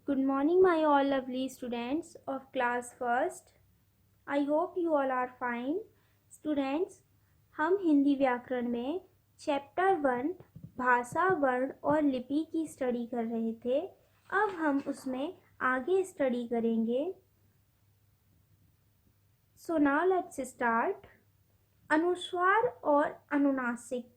Good morning, my all lovely students of class first. I hope you all are fine. Students, हम हिंदी व्याकरण में chapter 1 भाषा, वर्ण और लिपि की स्टडी कर रहे थे. अब हम उसमें आगे स्टडी करेंगे. So now let's start. अनुस्वार और अनुनासिक.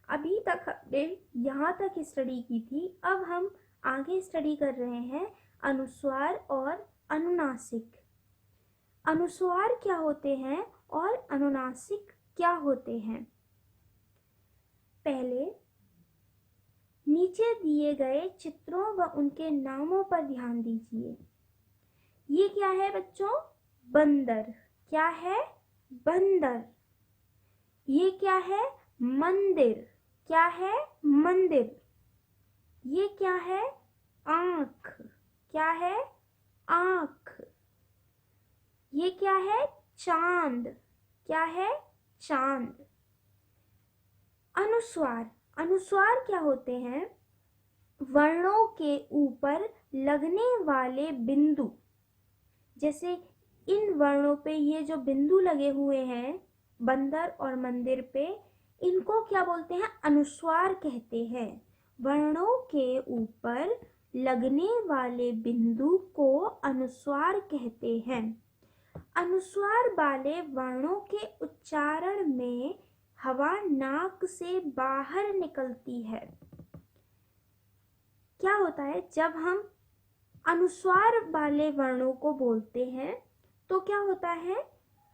अभी तक हमने यहाँ तक स्टडी की थी. अब हम आगे स्टडी कर रहे हैं अनुस्वार और अनुनासिक. अनुस्वार क्या होते हैं और अनुनासिक क्या होते हैं? पहले नीचे दिए गए चित्रों व उनके नामों पर ध्यान दीजिए. ये क्या है बच्चों? बंदर. क्या है? बंदर. ये क्या है? मंदिर. क्या है? मंदिर. ये क्या है? आँख. क्या है? आँख. ये क्या है? चांद. क्या है? चांद. अनुस्वार. अनुस्वार क्या होते हैं? वर्णों के ऊपर लगने वाले बिंदु. जैसे इन वर्णों पे ये जो बिंदु लगे हुए हैं बंदर और मंदिर पे, इनको क्या बोलते हैं? अनुस्वार कहते हैं. वर्णों के ऊपर लगने वाले बिंदु को अनुस्वार कहते हैं. अनुस्वार वाले वर्णों के उच्चारण में हवा नाक से बाहर निकलती है. क्या होता है जब हम अनुस्वार वाले वर्णों को बोलते हैं तो क्या होता है?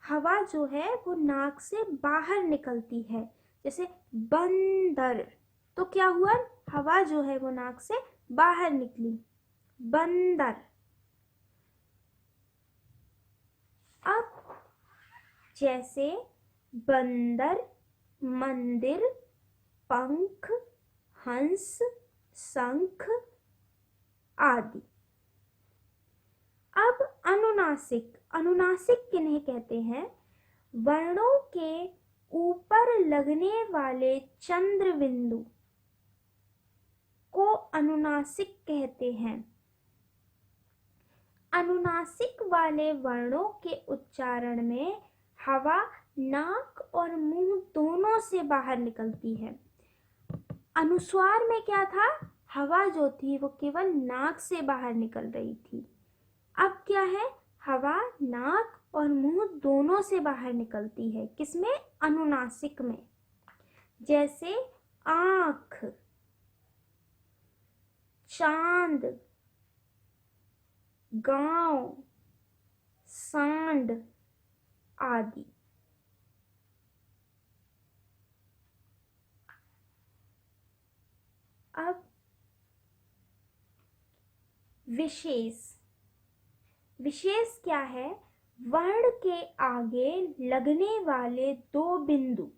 हवा जो है वो नाक से बाहर निकलती है. जैसे बंदर, तो क्या हुआ? हवा जो है वो नाक से बाहर निकली. बंदर. अब जैसे बंदर, मंदिर, पंख, हंस, शंख आदि. अब अनुनासिक. अनुनासिक किन्हें कहते हैं? वर्णों के ऊपर लगने वाले चंद्र बिंदु को अनुनासिक कहते हैं. अनुनासिक वाले वर्णों के उच्चारण में हवा नाक और मुंह दोनों से बाहर निकलती है. अनुस्वार में क्या था? हवा जो थी वो केवल नाक से बाहर निकल रही थी. अब क्या है? हवा नाक और मुंह दोनों से बाहर निकलती है. किसमें? अनुनासिक में. जैसे आँख, चांद, गांव, सांड आदि. अब विशेष. विशेष क्या है? वर्ण के आगे लगने वाले दो बिंदु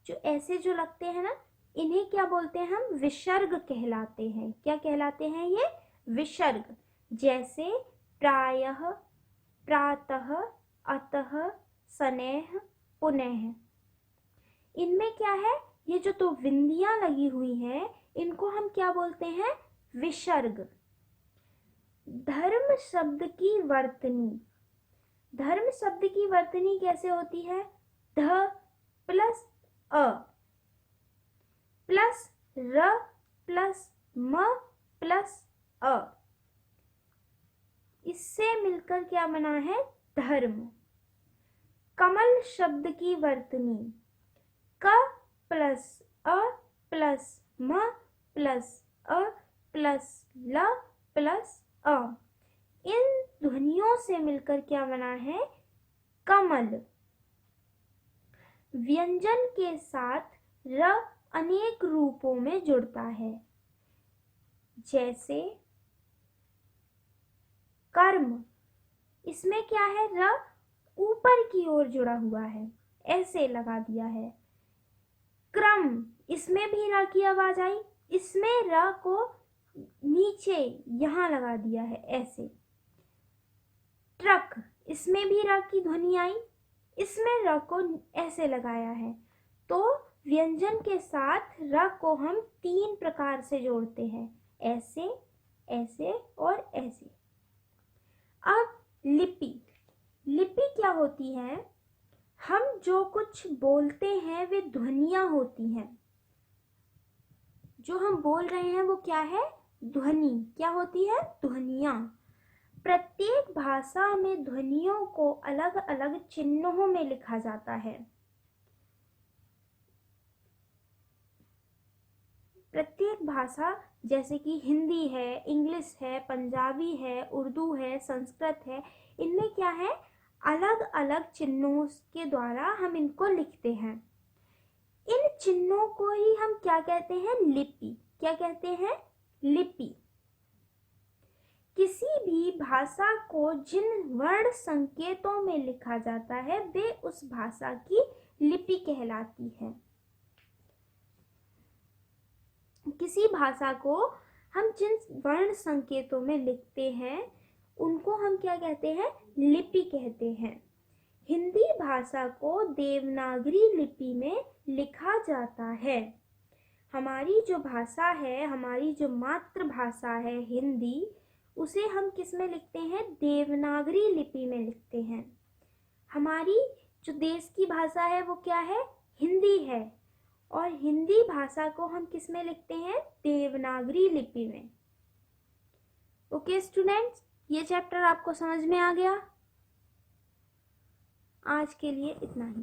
जो ऐसे जो लगते हैं ना, इन्हें क्या बोलते हैं हम? विसर्ग कहलाते हैं. क्या कहलाते हैं ये? विसर्ग. जैसे प्रायः, प्रातः, अतः, शनैः, पुनः. इनमें क्या है? ये जो दो बिंदियां लगी हुई हैं इनको हम क्या बोलते हैं? विसर्ग. धर्म शब्द की वर्तनी. धर्म शब्द की वर्तनी कैसे होती है? ध प्लस अ प्लस र प्लस म प्लस अ. इससे मिलकर क्या बना है? धर्म. कमल शब्द की वर्तनी. क प्लस अ प्लस म प्लस अ प्लस ल प्लस अ. इन ध्वनियों से मिलकर क्या बना है? कमल. व्यंजन के साथ र अनेक रूपों में जुड़ता है. जैसे कर्म. इसमें क्या है? र ऊपर की ओर जुड़ा हुआ है, ऐसे लगा दिया है. क्रम. इसमें भी र की आवाज आई. इसमें र को नीचे यहां लगा दिया है, ऐसे. ट्रक. इसमें भी र की ध्वनि आई. इसमें र को ऐसे लगाया है. तो व्यंजन के साथ र को हम तीन प्रकार से जोड़ते हैं. ऐसे, ऐसे और ऐसे। अब लिपि, लिपि क्या होती है? हम जो कुछ बोलते हैं वे ध्वनियां होती हैं। जो हम बोल रहे हैं वो क्या है? ध्वनि। क्या होती है? ध्वनियां। प्रत्येक भाषा में ध्वनियों को अलग अलग चिन्हों में लिखा जाता है। प्रत्येक भाषा, जैसे कि हिंदी है, इंग्लिश है, पंजाबी है, उर्दू है, संस्कृत है, इनमें क्या है? अलग अलग चिन्हों के द्वारा हम इनको लिखते हैं। इन चिन्हों को ही हम क्या कहते हैं? लिपि। क्या कहते हैं? लिपि। किसी भी भाषा को जिन वर्ण संकेतों में लिखा जाता है वे उस भाषा की लिपि कहलाती है। किसी भाषा को हम जिन वर्ण संकेतों में लिखते हैं उनको हम क्या कहते हैं? लिपि कहते हैं। हिंदी भाषा को देवनागरी लिपि में लिखा जाता है। हमारी जो भाषा है, हमारी जो मातृभाषा है हिंदी, उसे हम किस में लिखते हैं? देवनागरी लिपि में लिखते हैं। हमारी जो देश की भाषा है वो क्या है? हिंदी है। और हिंदी भाषा को हम किस में लिखते हैं? देवनागरी लिपि में। ओके स्टूडेंट्स, ये चैप्टर आपको समझ में आ गया? आज के लिए इतना ही।